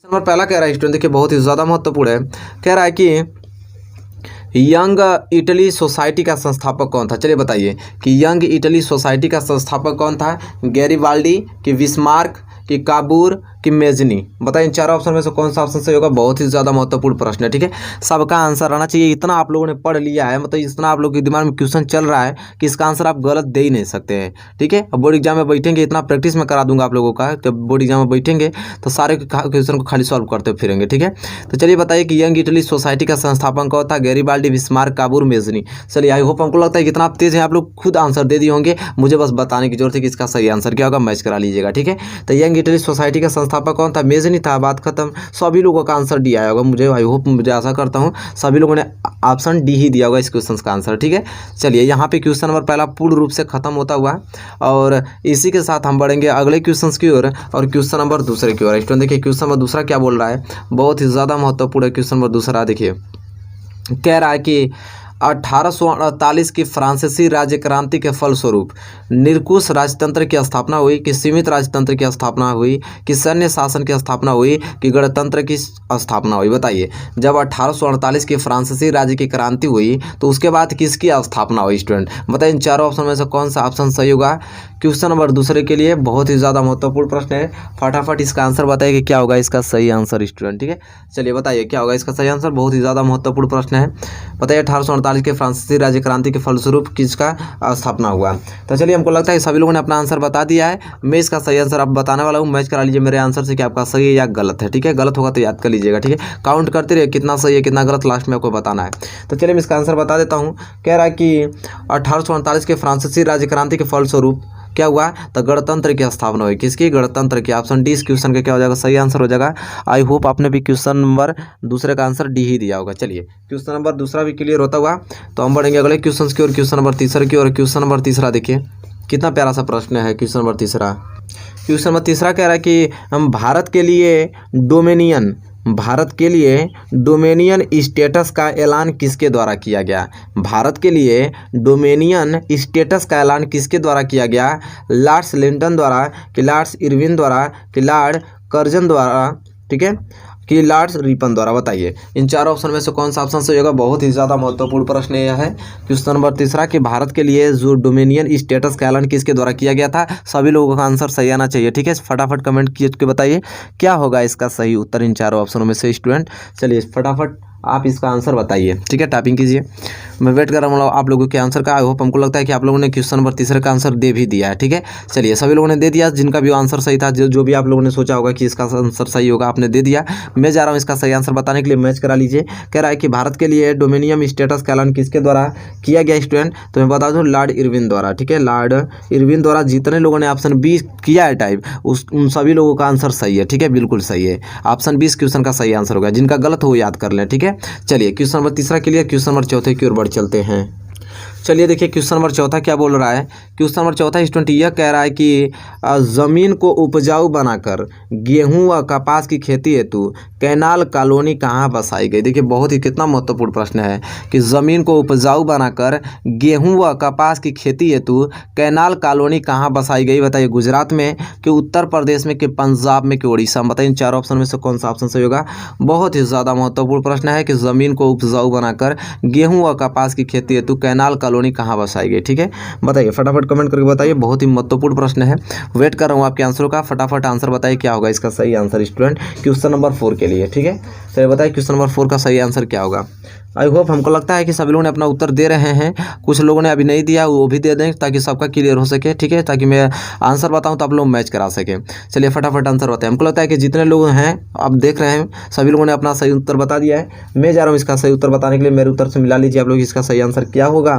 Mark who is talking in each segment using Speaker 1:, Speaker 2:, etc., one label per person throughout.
Speaker 1: Number पहला कह रहा है स्टूडेंट, देखिए बहुत ही ज़्यादा महत्वपूर्ण है। कह रहा है कि यंग इटली सोसाइटी का संस्थापक कौन था। चलिए बताइए कि यंग इटली सोसाइटी का संस्थापक कौन था। गैरिबाल्डी, कि बिस्मार्क, कि काबूर, कि मेजनी। बताइए इन चारों ऑप्शन में से कौन सा ऑप्शन सही होगा। बहुत ही ज़्यादा महत्वपूर्ण प्रश्न है, ठीक है। सबका आंसर आना चाहिए। इतना आप लोगों ने पढ़ लिया है, मतलब इतना आप लोगों के दिमाग में क्वेश्चन चल रहा है कि इसका आंसर आप गलत दे ही नहीं सकते हैं, ठीक है। अब बोर्ड एग्जाम में बैठेंगे, इतना प्रैक्टिस में करा दूंगा आप लोगों का, जब बोर्ड एग्जाम में बैठेंगे तो सारे क्वेश्चन को खाली सॉल्व करते फिरेंगे, ठीक है। तो चलिए बताइए कि यंग इटली सोसाइटी का संस्थापक कौन था। Garibaldi, Bismarck, काबूर, Mazzini. चलिए आई होप, हमको लगता है कि इतना आप तेज हैं, आप लोग खुद आंसर दे दिए होंगे, मुझे बस बताने की जरूरत है कि इसका सही आंसर क्या होगा। मैच करा लीजिएगा, ठीक है। तो यंग इटली सोसाइटी का संस्थापक कौन था। मेजनी था। बात खत्म। सभी लोगों का आंसर डी आया होगा, मुझे आई होप, मुझे आशा करता हूँ सभी लोगों ने ऑप्शन डी ही दिया होगा इस क्वेश्चन का आंसर, ठीक है। चलिए यहाँ पे क्वेश्चन नंबर पहला पूर्ण रूप से खत्म होता हुआ, और इसी के साथ हम बढ़ेंगे अगले क्वेश्चन की ओर, और क्वेश्चन नंबर दूसरे की ओर। स्टूडेंट देखिए क्वेश्चन नंबर दूसरा क्या बोल रहा है, बहुत ही ज़्यादा महत्वपूर्ण है क्वेश्चन नंबर दूसरा। देखिए कह रहा है कि 1848 की फ्रांसीसी राज्य क्रांति के फलस्वरूप निरंकुश राजतंत्र की स्थापना हुई, कि सीमित राजतंत्र की स्थापना हुई, कि सैन्य शासन की स्थापना हुई, कि गणतंत्र की स्थापना हुई। बताइए जब 1848 की फ्रांसीसी राज्य की क्रांति हुई तो उसके बाद किसकी स्थापना हुई। स्टूडेंट बताइए इन चारों ऑप्शन में से कौन सा ऑप्शन सही होगा। क्वेश्चन नंबर दूसरे के लिए बहुत ही ज़्यादा महत्वपूर्ण प्रश्न है। फटाफट इसका आंसर बताइए कि क्या होगा इसका सही आंसर स्टूडेंट, ठीक है। चलिए बताइए क्या होगा इसका सही आंसर। बहुत ही ज़्यादा महत्वपूर्ण प्रश्न है। बताइए 1848 के फ्रांसीसी राज्य क्रांति के फलस्वरूप किसका स्थापना हुआ। तो चलिए हमको लगता है सभी लोगों ने अपना आंसर बता दिया है। मैं इसका सही आंसर अब बताने वाला हूँ। मैच करा लीजिए मेरे आंसर से कि आपका सही है या गलत है, ठीक है। गलत होगा तो याद कर लीजिएगा, ठीक है। काउंट करते रहिए कितना सही है कितना गलत, लास्ट में आपको बताना है। तो चलिए मैं इसका आंसर बता देता हूँ। कह रहा है कि 1848 के फ्रांसीसी राज्य क्रांति के फलस्वरूप क्या हुआ, तो गणतंत्र की स्थापना हुई। किसकी, गणतंत्र की। ऑप्शन डी इस क्वेश्चन का क्या हो जाएगा, सही आंसर हो जाएगा। आई होप आपने भी क्वेश्चन नंबर दूसरे का आंसर डी ही दिया होगा। चलिए क्वेश्चन नंबर दूसरा भी क्लियर होता हुआ तो हम बढ़ेंगे अगले क्वेश्चन की ओर, क्वेश्चन नंबर तीसरे की ओर। क्वेश्चन नंबर तीसरा देखिए कितना प्यारा सा प्रश्न है। क्वेश्चन नंबर तीसरा कह रहा है कि हम भारत के लिए डोमेनियन स्टेटस का ऐलान किसके द्वारा किया गया। भारत के लिए डोमेनियन स्टेटस का ऐलान किसके द्वारा किया गया। लॉर्ड लिंटन द्वारा, कि लॉर्ड इरविन द्वारा, कि लॉर्ड कर्जन द्वारा, ठीक है, कि लॉर्ड रिपन द्वारा। बताइए इन चारों ऑप्शन में से कौन सा ऑप्शन सही होगा। बहुत ही ज़्यादा महत्वपूर्ण प्रश्न यह है। क्वेश्चन नंबर तीसरा कि भारत के लिए जो डोमेनियन स्टेटस का ऐलान किसके द्वारा किया गया था। सभी लोगों का आंसर सही आना चाहिए, ठीक है। फटाफट कमेंट करके बताइए क्या होगा इसका सही उत्तर इन चारों ऑप्शनों में से। स्टूडेंट चलिए फटाफट आप इसका आंसर बताइए, ठीक है। टाइपिंग कीजिए, मैं वेट कर रहा हूँ आप लोगों के आंसर का। आई होप, हमको लगता है कि आप लोगों ने क्वेश्चन नंबर तीसरे का आंसर दे भी दिया है, ठीक है। चलिए सभी लोगों ने दे दिया, जिनका भी आंसर सही था, जो भी आप लोगों ने सोचा होगा कि इसका आंसर सही होगा, आपने दे दिया। मैं जा रहा हूँ इसका सही आंसर बताने के लिए। मैच करा लीजिए। कह रहा है कि भारत के लिए डोमेनियन स्टेटस का ऐलान किसके द्वारा किया गया। स्टूडेंट तो मैं बता दूँ लॉर्ड इरविन द्वारा, ठीक है। लॉर्ड इरविन द्वारा। जितने लोगों ने ऑप्शन बी किया है टाइप, उन सभी लोगों का आंसर सही है, ठीक है, बिल्कुल सही है। ऑप्शन 20 क्वेश्चन का सही आंसर होगा। जिनका गलत हो याद कर लें, ठीक है। चलिए क्वेश्चन नंबर तीसरा के लिए क्वेश्चन नंबर चौथे की ओर बढ़ चलते हैं। चलिए देखिए क्वेश्चन नंबर चौथा क्या बोल रहा है। क्वेश्चन नंबर चौथा स्टूडेंट यह कह रहा है कि ज़मीन को उपजाऊ बनाकर गेहूं व कपास की खेती हेतु कैनाल कॉलोनी कहाँ बसाई गई। देखिए बहुत ही कितना महत्वपूर्ण प्रश्न है कि ज़मीन को उपजाऊ बनाकर गेहूं व कपास की खेती हेतु कैनाल कॉलोनी कहाँ बसाई गई। बताइए गुजरात में, कि उत्तर प्रदेश में, कि पंजाब में, कि उड़ीसा में। बताइए इन चार ऑप्शन में से कौन सा ऑप्शन सही होगा। बहुत ही ज़्यादा महत्वपूर्ण प्रश्न है कि ज़मीन को उपजाऊ बनाकर गेहूं व कपास की खेती हेतु कैनाल कॉलोनी कहाँ बसाई गई, ठीक है। बताइए फटाफट कमेंट करके बताइए। बहुत ही महत्वपूर्ण प्रश्न है। वेट कर रहा हूँ आपके आंसरों का। फटाफट आंसर बताइए क्या होगा इसका सही आंसर स्टूडेंट क्वेश्चन नंबर 4 के लिए, ठीक है। चलिए बताइए क्वेश्चन नंबर 4 का सही आंसर क्या होगा। आई होप, हमको लगता है कि सभी लोगों ने अपना उत्तर दे रहे हैं। कुछ लोगों ने अभी नहीं दिया, वो भी दे दें ताकि सबका क्लियर हो सके, ठीक है, ताकि मैं आंसर बताऊं तो आप लोग मैच करा सकें। चलिए फटाफट आंसर बताएं। हमको लगता है कि जितने लोग हैं आप देख रहे हैं सभी लोगों ने अपना सही उत्तर बता दिया है। मैं जा रहा हूँ इसका सही उत्तर बताने के लिए। मेरे उत्तर से मिला लीजिए आप लोग इसका सही आंसर क्या होगा।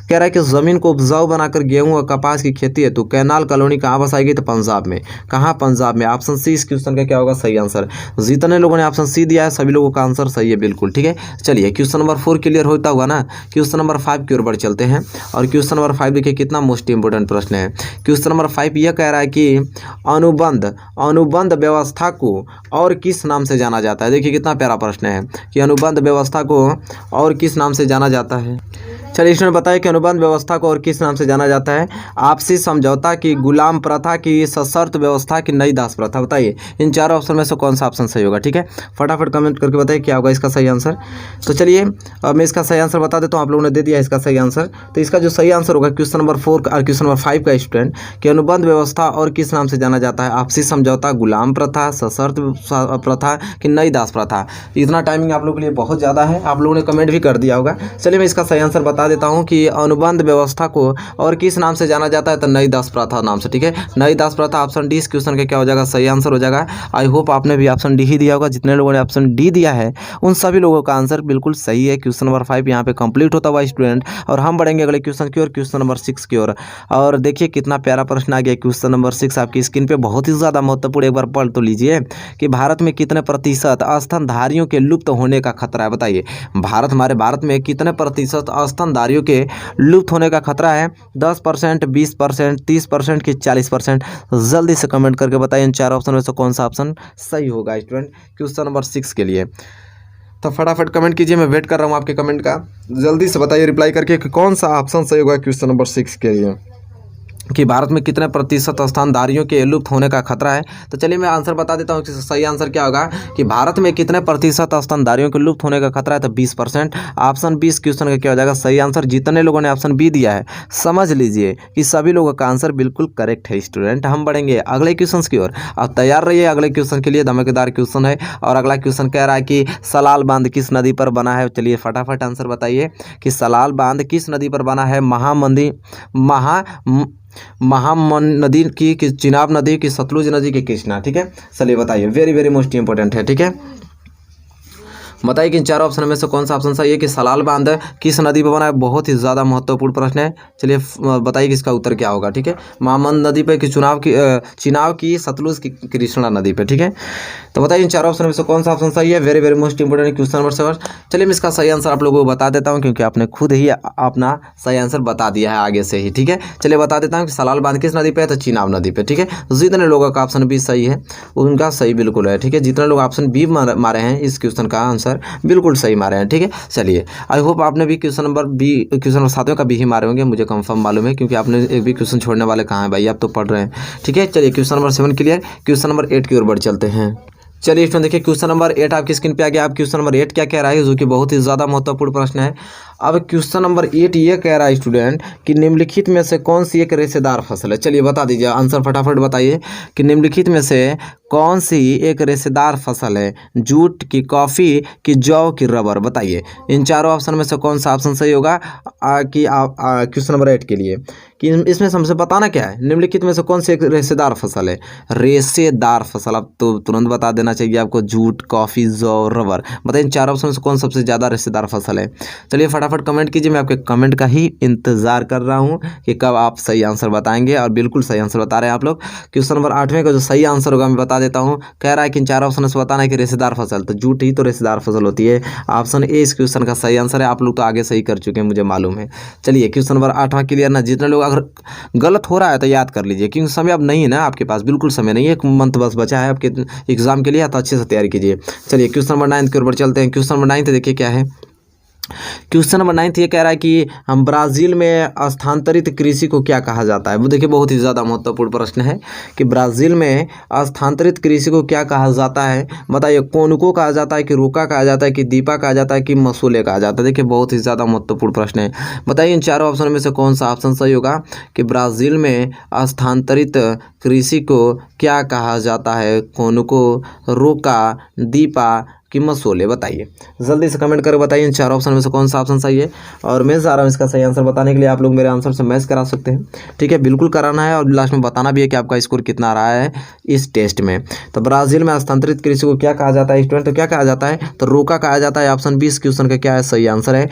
Speaker 1: कह रहा है कि ज़मीन को उपजाऊ बनाकर गेहूँ और कपास की खेती है तो कैनाल कॉलोनी कहाँ बसाई गई, तो पंजाब में। कहाँ, पंजाब में। ऑप्शन सी इस क्वेश्चन का क्या होगा सही आंसर। जितने लोगों ने ऑप्शन सी दिया है सभी लोगों का आंसर सही है, बिल्कुल, ठीक है। चलिए क्वेश्चन नंबर 4 क्लियर होता हुआ ना, क्वेश्चन नंबर 5 की ओर बढ़ चलते हैं। और क्वेश्चन नंबर 5 देखिए कितना मोस्ट इंपोर्टेंट प्रश्न है। क्वेश्चन नंबर 5 यह कह रहा है कि अनुबंध व्यवस्था को और किस नाम से जाना जाता है। देखिए कितना प्यारा प्रश्न है कि अनुबंध व्यवस्था को और किस नाम से जाना जाता है। चलिए स्टूडेंट बताइए कि अनुबंध व्यवस्था को और किस नाम से जाना जाता है? आपसी समझौता की, गुलाम प्रथा की, सशर्त व्यवस्था की, नई दास प्रथा। बताइए इन चारों ऑप्शन में से कौन सा ऑप्शन सही होगा। ठीक है, फटाफट कमेंट करके बताइए क्या होगा इसका सही आंसर। तो चलिए मैं इसका सही आंसर बता देता हूँ, आप लोगों ने दे दिया इसका सही आंसर। तो इसका जो सही आंसर होगा क्वेश्चन नंबर 4 और क्वेश्चन नंबर 5 का स्टूडेंट कि अनुबंध व्यवस्था और किस नाम से जाना जाता है? आपसी समझौता, गुलाम प्रथा, सशर्त प्रथा कि नई दास प्रथा। इतना टाइमिंग आप लोगों के लिए बहुत ज़्यादा है, आप लोगों ने कमेंट भी कर दिया होगा। चलिए मैं इसका सही आंसर बता देता हूँ कि अनुबंध व्यवस्था को और किस नाम से जाना जाता है? तो नई दास प्रथा नाम से। ठीक है, नई दास प्रथा ऑप्शन डी इस क्वेश्चन का क्या हो जाएगा? सही आंसर हो जाएगा। आई होप आपने भी ऑप्शन डी ही दिया होगा। जितने लोगों ने ऑप्शन डी दिया है उन सभी लोगों का आंसर बिल्कुल सही है। क्वेश्चन नंबर 5 यहाँ पे कंप्लीट होता हुआ स्टूडेंट, और हम बढ़ेंगे अगले क्वेश्चन की ओर, क्वेश्चन नंबर 6 की ओर। और देखिए कितना प्यारा प्रश्न आ गया क्वेश्चन नंबर 6 आपकी स्क्रीन पे, बहुत ही ज़्यादा महत्वपूर्ण। एक बार पढ़ तो लीजिए कि भारत में कितने प्रतिशत स्तनधारियों के लुप्त होने का खतरा है? बताइए हमारे भारत में कितने प्रतिशत स्तनधारियों के लुप्त होने का खतरा है? 10%, 20%, 30% कि 40%? जल्दी से कमेंट करके बताइए इन चार ऑप्शन में से कौन सा ऑप्शन सही होगा स्टूडेंट क्वेश्चन नंबर 6 के लिए। तो फटाफट कमेंट कीजिए, मैं वेट कर रहा हूँ आपके कमेंट का। जल्दी से बताइए रिप्लाई करके कि कौन सा ऑप्शन सही होगा क्वेश्चन नंबर 6 के लिए, कि भारत में कितने प्रतिशत स्तनधारियों के लुप्त होने का खतरा है। तो चलिए मैं आंसर बता देता हूँ कि सही आंसर क्या होगा कि भारत में कितने प्रतिशत स्तनधारियों के लुप्त होने का खतरा है? तो 20%। ऑप्शन 20 क्वेश्चन का क्या हो जाएगा? सही आंसर। जितने लोगों ने ऑप्शन बी दिया है समझ लीजिए कि सभी लोगों का आंसर बिल्कुल करेक्ट है स्टूडेंट। हम बढ़ेंगे अगले क्वेश्चन की ओर, आप तैयार रहिए अगले क्वेश्चन के लिए। धमाकेदार क्वेश्चन है और अगला क्वेश्चन कह रहा है कि सलाल बांध किस नदी पर बना है? चलिए फटाफट आंसर बताइए कि सलाल बांध किस नदी पर बना है? महामन नदी की, कि चिनाब नदी की, सतलुज नदी की, कृष्णा। ठीक है, चलिए बताइए, वेरी वेरी मोस्ट इंपॉर्टेंट है। ठीक है, बताइए कि इन चारों ऑप्शन में से कौन सा ऑप्शन सही है कि सलाल बांध किस नदी पर बना है? बहुत ही ज़्यादा महत्वपूर्ण प्रश्न है। चलिए बताइए कि इसका उत्तर क्या होगा। ठीक है, महामन नदी पे कि चिनाब की, सतलुज की, कृष्णा नदी पे। ठीक है, तो बताइए इन चारों ऑप्शन में से कौन सा ऑप्शन सही है? Very very most important question number 7। चलिए मैं इसका सही आंसर आप लोगों को बता देता हूँ, क्योंकि आपने खुद ही अपना सही आंसर बता दिया है आगे से ही। ठीक है, चलिए बता देता हूँ कि सलाल बांध किस नदी पे है? तो चिनाब नदी पे। ठीक है, जितने लोगों का ऑप्शन बी सही है उनका सही बिल्कुल है। ठीक है, जितने लोग ऑप्शन बी मारे हैं इस क्वेश्चन का आंसर बिल्कुल सही मारे हैं। ठीक है, चलिए आई होप आपने भी क्वेश्चन नंबर 7 का बी ही मारे होंगे, मुझे कंफर्म मालूम है, क्योंकि आपने एक भी क्वेश्चन छोड़ने वाले कहाँ हैं भाई, आप तो पढ़ रहे हैं। ठीक है, चलिए question number 7 clear. Question number 8 की ओर बढ़ चलते हैं। चलिए स्टूडेंट देखिए क्वेश्चन नंबर 8 आपकी स्क्रीन पे आ गया। आप क्वेश्चन नंबर 8 क्या कह रहा है, जो कि बहुत ही ज़्यादा महत्वपूर्ण प्रश्न है। अब क्वेश्चन नंबर 8 ये कह रहा है स्टूडेंट कि निम्नलिखित में से कौन सी एक रेशेदार फसल है? चलिए बता दीजिए आंसर फटाफट बताइए कि निम्नलिखित में से कौन सी एक रेशेदार फसल है? जूट की, कॉफ़ी की, जौ की, रबर। बताइए इन चारों ऑप्शन में से कौन सा ऑप्शन सही होगा कि आप क्वेश्चन नंबर 8 के लिए, कि इसमें से हमसे बताना क्या है? निम्नलिखित में से कौन सी एक रेशेदार फसल है? रेशेदार फसल आप तो तुरंत बता देना चाहिए आपको, जूट, कॉफ़ी, जौ, रबर। बताइए इन चार ऑप्शन में से कौन सबसे ज़्यादा रेशेदार फसल है? चलिए फटाफट कमेंट कीजिए, मैं आपके कमेंट का ही इंतजार कर रहा हूँ कि कब आप सही आंसर बताएंगे, और बिल्कुल सही आंसर बता रहे हैं आप लोग। क्वेश्चन नंबर 8वें का जो सही आंसर होगा मैं बता देता हूँ। कह रहा है कि इन चार ऑप्शन से बताना है कि रेशेदार फसल, तो जूट ही तो रेशेदार फसल होती है। ऑप्शन ए इस क्वेश्चन का सही आंसर है। आप लोग तो आगे सही कर चुके हैं मुझे मालूम है। चलिए क्वेश्चन नंबर 8वां क्लियर ना। जितने लोग अगर गलत हो रहा है तो याद कर लीजिए, क्योंकि समय अब नहीं है ना आपके पास, बिल्कुल समय नहीं है, एक मंथ बस बचा है आपके एग्जाम के लिए, तो अच्छे से तैयारी कीजिए। चलिए क्वेश्चन नंबर 9 के ऊपर चलते हैं। क्वेश्चन नंबर 9 देखिए क्या है। क्वेश्चन नंबर 9 ये कह रहा है कि हम ब्राज़ील में स्थानांतरित कृषि को क्या कहा जाता है? वो देखिए बहुत ही ज़्यादा महत्वपूर्ण प्रश्न है कि ब्राज़ील में स्थानांतरित कृषि को क्या कहा जाता है? बताइए कोनको कहा जाता है, कि रोका कहा जाता है, कि दीपा कहा जाता है, कि मसूले कहा जाता है? देखिए बहुत ही ज़्यादा महत्वपूर्ण प्रश्न है। बताइए इन चारों ऑप्शन में से कौन सा ऑप्शन सही होगा कि ब्राज़ील में स्थानांतरित कृषि को क्या कहा जाता है? कोनको, रोका, दीपा कि मसूले? बताइए जल्दी से कमेंट करके बताइए इन चार ऑप्शन में से कौन सा ऑप्शन सही है। और मैं चाह रहा हूँ इसका सही आंसर बताने के लिए, आप लोग मेरे आंसर से मैच करा सकते हैं। ठीक है, बिल्कुल कराना है और लास्ट में बताना भी है कि आपका स्कोर कितना रहा है इस टेस्ट में। तो ब्राज़ील में स्थानांतरित कृषि को क्या कहा जाता है स्टूडेंट? तो क्या कहा जाता है? तो रोका कहा जाता है। ऑप्शन बी इस क्वेश्चन का क्या है? सही आंसर है।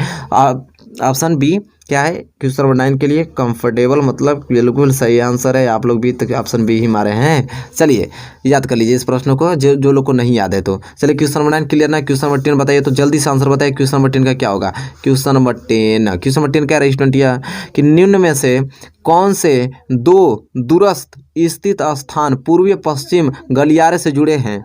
Speaker 1: ऑप्शन बी क्या है क्वेश्चन नंबर 9 के लिए? कंफर्टेबल, मतलब बिल्कुल सही आंसर है। आप लोग भी तो ऑप्शन बी ही मारे हैं। चलिए याद कर लीजिए इस प्रश्न को, जो लोग को नहीं याद है तो। चलिए क्वेश्चन नंबर 9 क्लियर ना। क्वेश्चन नंबर 10 बताइए, तो जल्दी से आंसर बताइए क्वेश्चन नंबर 10 का क्या होगा। क्वेश्चन नंबर 10 क्या रहा स्टूडेंट? यह कि निम्न में से कौन से दो दूरस्थ स्थित स्थान पूर्वी पश्चिम गलियारे से जुड़े हैं?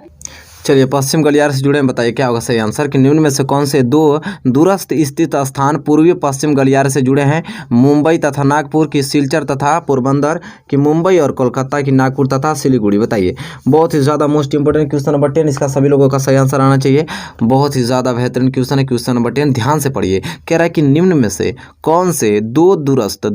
Speaker 1: चलिए पश्चिम गलियारे से जुड़े हैं, बताइए क्या होगा सही आंसर। कि निम्न में से कौन से दो दूरस्थ स्थित स्थान पूर्वी पश्चिम गलियारे से जुड़े हैं। मुंबई तथा नागपुर की सिलचर तथा पोरबंदर की मुंबई और कोलकाता की नागपुर तथा सिलीगुड़ी। बताइए बहुत ही ज़्यादा मोस्ट इंपोर्टेंट क्वेश्चन नंबर 10, इसका सभी लोगों का सही आंसर आना चाहिए। बहुत ही ज़्यादा बेहतरीन क्वेश्चन है क्वेश्चन नंबर 10, ध्यान से पढ़िए। कह रहा है कि निम्न में से कौन से दो दूरस्थ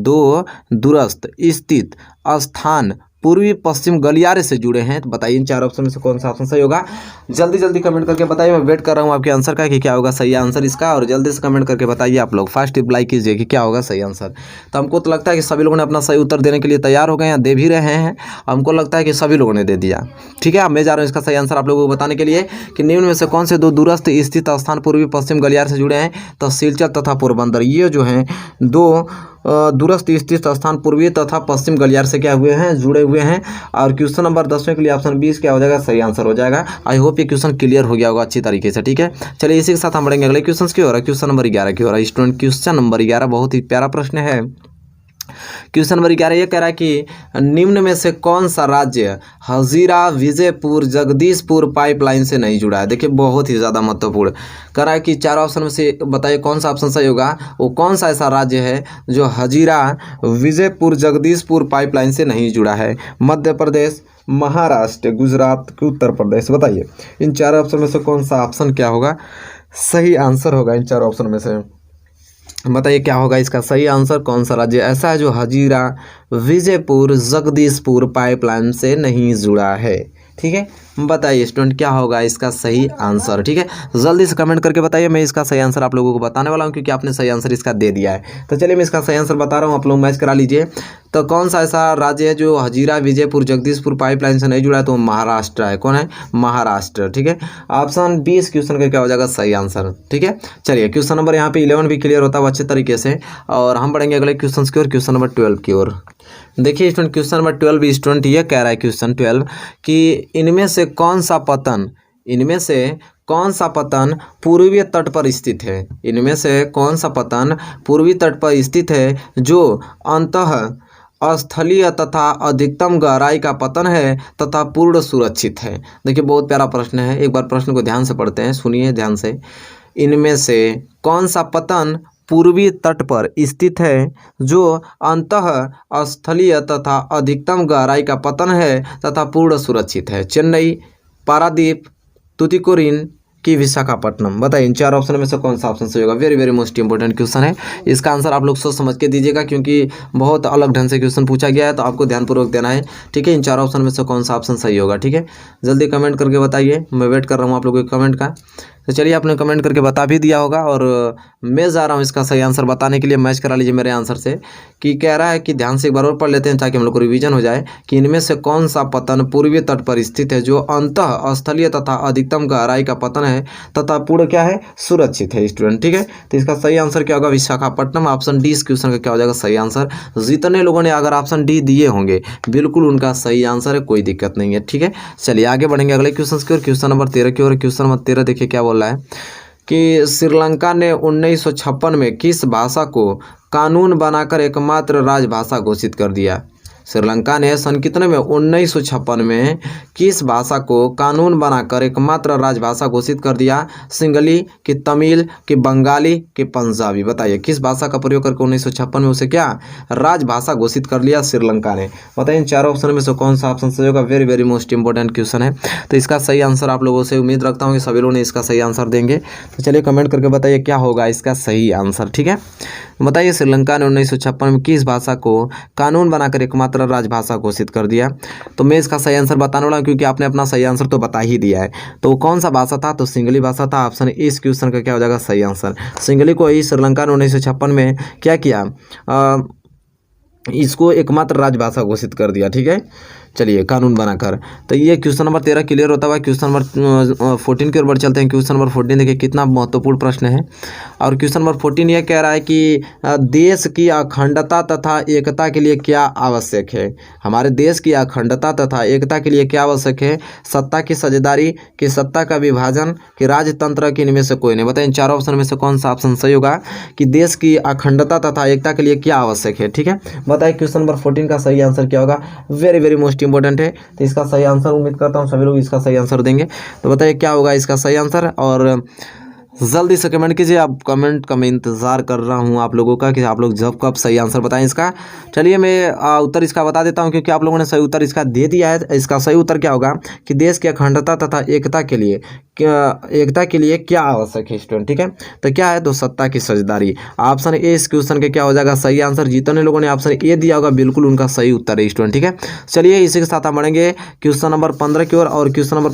Speaker 1: स्थित स्थान पूर्वी पश्चिम गलियारे से जुड़े हैं। तो बताइए इन चार ऑप्शन में से कौन सा ऑप्शन सही होगा। जल्दी जल्दी कमेंट करके बताइए, मैं वेट कर रहा हूँ आपके आंसर का कि क्या होगा सही आंसर इसका। और जल्दी से कमेंट करके बताइए आप लोग, फास्ट रिप्लाई कीजिए कि क्या होगा सही आंसर। तो हमको तो लगता है कि सभी लोगों ने अपना सही उत्तर देने के लिए तैयार हो गए या दे भी रहे हैं। हमको लगता है कि सभी लोगों ने दे दिया। ठीक है, अब मैं जा रहा हूँ इसका सही आंसर आप लोगों को बताने के लिए कि निम्न में से कौन से दो दूरस्थ स्थित स्थान पूर्वी पश्चिम गलियारे से जुड़े हैं। तो सिलचर तथा पोरबंदर, ये जो हैं दो दूरस्थ स्थित स्थान पूर्वी तथा पश्चिम गलियारे से क्या हुए हैं, जुड़े हुए हैं। और क्वेश्चन नंबर 10 के लिए ऑप्शन 20 क्या हो जाएगा, सही आंसर हो जाएगा। आई होप ये क्वेश्चन क्लियर हो गया होगा अच्छी तरीके से। ठीक है, चलिए इसी के साथ हम बढ़ेंगे अगले क्वेश्चन की ओर। क्वेश्चन नंबर 11 की ओर। स्टूडेंट क्वेश्चन नंबर 11 बहुत ही प्यारा प्रश्न है। क्वेश्चन नंबर 11 ये कह रहा है कि निम्न में से कौन सा राज्य हजीरा विजयपुर जगदीशपुर पाइपलाइन से नहीं जुड़ा है। देखिए बहुत ही ज़्यादा महत्वपूर्ण कह रहा है कि चार ऑप्शन में से बताइए कौन सा ऑप्शन सही होगा। वो कौन सा ऐसा राज्य है जो हजीरा विजयपुर जगदीशपुर पाइपलाइन से नहीं जुड़ा है। मध्य प्रदेश, महाराष्ट्र, गुजरात, उत्तर प्रदेश। बताइए इन चार ऑप्शन में से कौन सा ऑप्शन क्या होगा सही आंसर होगा। इन चार ऑप्शन में से बताइए क्या होगा इसका सही आंसर। कौन सा राज्य ऐसा है जो हजीरा विजयपुर जगदीशपुर पाइपलाइन से नहीं जुड़ा है। ठीक है, बताइए स्टूडेंट क्या होगा इसका सही आंसर। ठीक है, जल्दी से कमेंट करके बताइए, मैं इसका सही आंसर आप लोगों को बताने वाला हूं क्योंकि आपने सही आंसर इसका दे दिया है। तो चलिए मैं इसका सही आंसर बता रहा हूं, आप लोग मैच करा लीजिए। तो कौन सा ऐसा राज्य है जो हजीरा विजयपुर जगदीशपुर पाइपलाइन से नहीं जुड़ा है। तो महाराष्ट्र है। कौन है, महाराष्ट्र। ठीक है, ऑप्शन 20 क्वेश्चन का क्या हो जाएगा सही आंसर। ठीक है, चलिए क्वेश्चन नंबर यहाँ पे 11 भी क्लियर होता है अच्छे तरीके से। और हम बढ़ेंगे अगले क्वेश्चन की ओर, क्वेश्चन नंबर 12 की ओर। देखिए स्टूडेंट क्वेश्चन नंबर 12 स्टूडेंट ये कह रहा है क्वेश्चन 12 कि इनमें से कौन सा पतन पूर्वी तट पर स्थित है। इनमें से कौन सा पतन पूर्वी तट पर स्थित है जो अंतः स्थलीय तथा अधिकतम गहराई का पतन है तथा पूर्ण सुरक्षित है। देखिए बहुत प्यारा प्रश्न है, एक बार प्रश्न को ध्यान से पढ़ते हैं, सुनिए ध्यान से। इनमें से कौन सा पतन पूर्वी तट पर स्थित है जो अंतः स्थलीय तथा अधिकतम गहराई का पतन है तथा पूर्ण सुरक्षित है। चेन्नई, पारादीप, तुतिकोरिन कि विशाखापट्टनम। बताइए इन चार ऑप्शन में से कौन सा ऑप्शन सही होगा। Very very most important question है, इसका आंसर आप लोग सोच समझ के दीजिएगा क्योंकि बहुत अलग ढंग से क्वेश्चन पूछा गया है तो आपको ध्यानपूर्वक देना है। ठीक है, इन चार ऑप्शन में से कौन सा ऑप्शन सही होगा। ठीक है, जल्दी कमेंट करके बताइए, मैं वेट कर रहा हूँ आप लोगों के कमेंट का। तो चलिए आपने कमेंट करके बता भी दिया होगा और मैं जा रहा हूँ इसका सही आंसर बताने के लिए। मैच करा लीजिए मेरे आंसर से कि कह रहा है कि ध्यान से एक बार और पढ़ लेते हैं ताकि हम लोग को रिवीजन हो जाए कि इनमें से कौन सा पतन पूर्वी तट पर स्थित है जो अंतः स्थलीय तथा अधिकतम गहराई का पतन है तथा पूर्ण क्या है, सुरक्षित है स्टूडेंट। ठीक है, तो इसका सही आंसर क्या होगा, विशाखापट्टनम। ऑप्शन डी इस क्वेश्चन का क्या हो जाएगा सही आंसर। जितने लोगों ने अगर ऑप्शन डी दिए होंगे बिल्कुल उनका सही आंसर है, कोई दिक्कत नहीं है। ठीक है, चलिए आगे बढ़ेंगे अगले क्वेश्चन की ओर, क्वेश्चन नंबर 13 की ओर। क्वेश्चन नंबर 13 देखिए क्या बोल रहा है कि श्रीलंका ने 1956 में किस भाषा को कानून बनाकर एकमात्र राजभाषा घोषित कर दिया। श्रीलंका ने सन कितने में 1956 में किस भाषा को कानून बनाकर एकमात्र राजभाषा घोषित कर दिया। सिंगली कि तमिल कि बंगाली कि पंजाबी। बताइए किस भाषा का प्रयोग करके 1956 में उसे क्या राजभाषा घोषित कर लिया श्रीलंका ने। बताइए इन चारों ऑप्शन में से कौन सा ऑप्शन सही होगा। Very very most important question है, तो इसका सही आंसर आप लोगों से उम्मीद रखता हूँ कि सभी लोगों ने इसका सही आंसर देंगे। तो चलिए कमेंट करके बताइए क्या होगा इसका सही आंसर। ठीक है, बताइए श्रीलंका ने 1956 में किस भाषा को कानून बनाकर एकमात्र राजभाषा घोषित कर दिया। तो मैं इसका सही आंसर बताने वाला हूं क्योंकि आपने अपना सही आंसर तो बता ही दिया है। तो कौन सा भाषा था, तो सिंगली भाषा था। ऑप्शन इस क्वेश्चन का क्या हो जाएगा सही आंसर। सिंगली को ही श्रीलंका ने 1956 में क्या किया, इसको एकमात्र राजभाषा घोषित कर दिया। ठीक है, चलिए कानून बनाकर। तो ये क्वेश्चन नंबर 13 क्लियर होता हुआ क्वेश्चन नंबर 14 की ओर बढ़ चलते हैं। क्वेश्चन नंबर 14 देखिए कितना महत्वपूर्ण प्रश्न है। और क्वेश्चन नंबर 14 ये कह रहा है कि देश की अखंडता तथा एकता के लिए क्या आवश्यक है। हमारे देश की अखंडता तथा एकता के लिए क्या आवश्यक है। सत्ता की साझेदारी, कि सत्ता का विभाजन, कि राजतंत्र, की इनमें से कोई नहीं। बताइए इन चारों ऑप्शन में से कौन सा ऑप्शन सही होगा कि देश की अखंडता तथा एकता के लिए क्या आवश्यक है। ठीक है, बताइए क्वेश्चन नंबर 14 का सही आंसर क्या होगा। Very very most most important है। तो इसका सही आंसर उम्मीद करता हूँ सभी लोग इसका सही आंसर देंगे। तो बताइए क्या होगा इसका सही आंसर, और जल्दी से कमेंट कीजिए। आप कमेंट का मैं इंतज़ार कर रहा हूं आप लोगों का कि आप लोग जब कब सही आंसर बताएं इसका। चलिए मैं उत्तर इसका बता देता हूं, क्योंकि आप लोगों ने सही उत्तर इसका दे दिया है। इसका सही उत्तर क्या होगा कि देश की अखंडता तथा एकता के लिए क्या आवश्यक है स्टूडेंट, ठीक है। तो क्या है, तो सत्ता की साझेदारी। ऑप्शन ए इस क्वेश्चन के क्या हो जाएगा सही आंसर। जितने लोगों ने ऑप्शन ए दिया होगा बिल्कुल उनका सही उत्तर है स्टूडेंट, ठीक है। चलिए इसी के साथ हम बढ़ेंगे क्वेश्चन नंबर 15 की ओर, और क्वेश्चन नंबर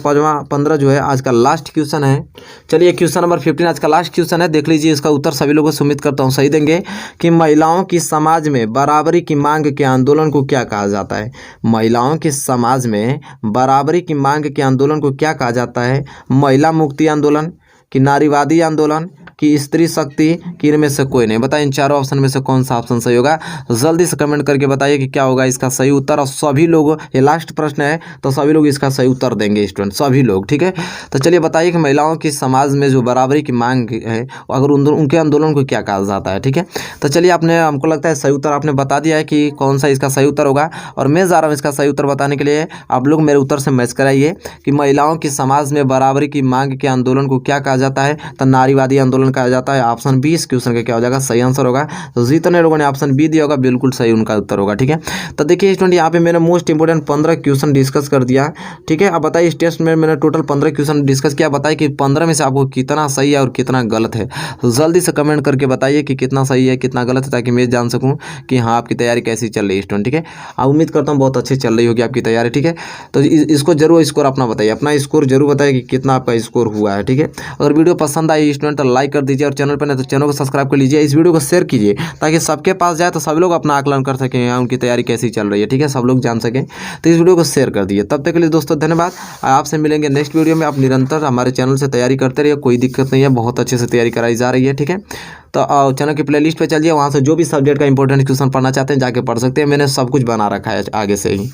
Speaker 1: 15 जो है आज का लास्ट क्वेश्चन है। चलिए क्वेश्चन नंबर 15 आज का लास्ट क्वेश्चन है, देख लीजिए इसका उत्तर सभी लोगों से उम्मीद करता हूँ सही देंगे कि महिलाओं की समाज में बराबरी की मांग के आंदोलन को क्या कहा जाता है। महिलाओं की समाज में बराबरी की मांग के आंदोलन को क्या कहा जाता है। महिला मुक्ति आंदोलन, कि नारीवादी आंदोलन, कि स्त्री शक्ति, कि इनमें से कोई नहीं। बताइए इन चारों ऑप्शन में से कौन सा ऑप्शन सही होगा। जल्दी से कमेंट करके बताइए कि क्या होगा इसका सही उत्तर। और सभी लोग, ये लास्ट प्रश्न है तो सभी लोग इसका सही उत्तर देंगे स्टूडेंट, सभी लोग, ठीक है। तो चलिए बताइए कि महिलाओं की समाज में जो बराबरी की मांग है अगर उनके आंदोलन को क्या कहा जाता है, ठीक है। तो चलिए आपने, हमको लगता है सही उत्तर आपने बता दिया है कि कौन सा इसका सही उत्तर होगा, और मैं जा रहा हूँ इसका सही उत्तर बताने के लिए। आप लोग मेरे उत्तर से मैच कराइए कि महिलाओं की समाज में बराबरी की मांग के आंदोलन को क्या कहा जाता है। तो नारीवादी आंदोलन कहा जाता है। ऑप्शन बी इस क्वेश्चन का क्या हो जाएगा सही आंसर होगा। तो जितने लोगों ने ऑप्शन बी दिया होगा बिल्कुल सही उनका उत्तर होगा, ठीक है। तो देखिए स्टूडेंट यहाँ पे मैंने मोस्ट इंपोर्टेंट 15 क्वेश्चन डिस्कस कर दिया, ठीक है। अब बताइए इस टेस्ट में मैंने टोटल 15 क्वेश्चन डिस्कस किया। बताइए कि 15 में से आपको कितना सही है और कितना गलत है। तो जल्दी से कमेंट करके बताइए कि कितना सही है कितना गलत है, ताकि मैं जान सकूँ कि हाँ आपकी तैयारी कैसी चल रही है स्टूडेंट, ठीक है। उम्मीद करता हूँ बहुत अच्छी चल रही होगी आपकी तैयारी, ठीक है। तो इसको जरूर स्कोर अपना बताइए, अपना स्कोर जरूर बताइए कि कितना आपका स्कोर हुआ है, ठीक है। अगर वीडियो पसंद आई स्टूडेंट तो लाइक कर दीजिए, और चैनल पर नहीं तो चैनल को सब्सक्राइब कर लीजिए। इस वीडियो को शेयर कीजिए ताकि सबके पास जाए तो सभी लोग अपना आकलन कर सकें उनकी तैयारी कैसी चल रही है, ठीक है, सब लोग जान सकें। तो इस वीडियो को शेयर कर दीजिए। तब तक के लिए दोस्तों धन्यवाद। आपसे मिलेंगे नेक्स्ट वीडियो में। आप निरंतर हमारे चैनल से तैयारी करते रहिए, कोई दिक्कत नहीं है, बहुत अच्छे से तैयारी कराई जा रही है, ठीक है। तो चैनल की प्लेलिस्ट पे चलिए, वहाँ से जो भी सब्जेक्ट का इंपॉर्टेंट क्वेश्चन पढ़ना चाहते हैं जाके पढ़ सकते हैं। मैंने सब कुछ बना रखा है आगे से ही।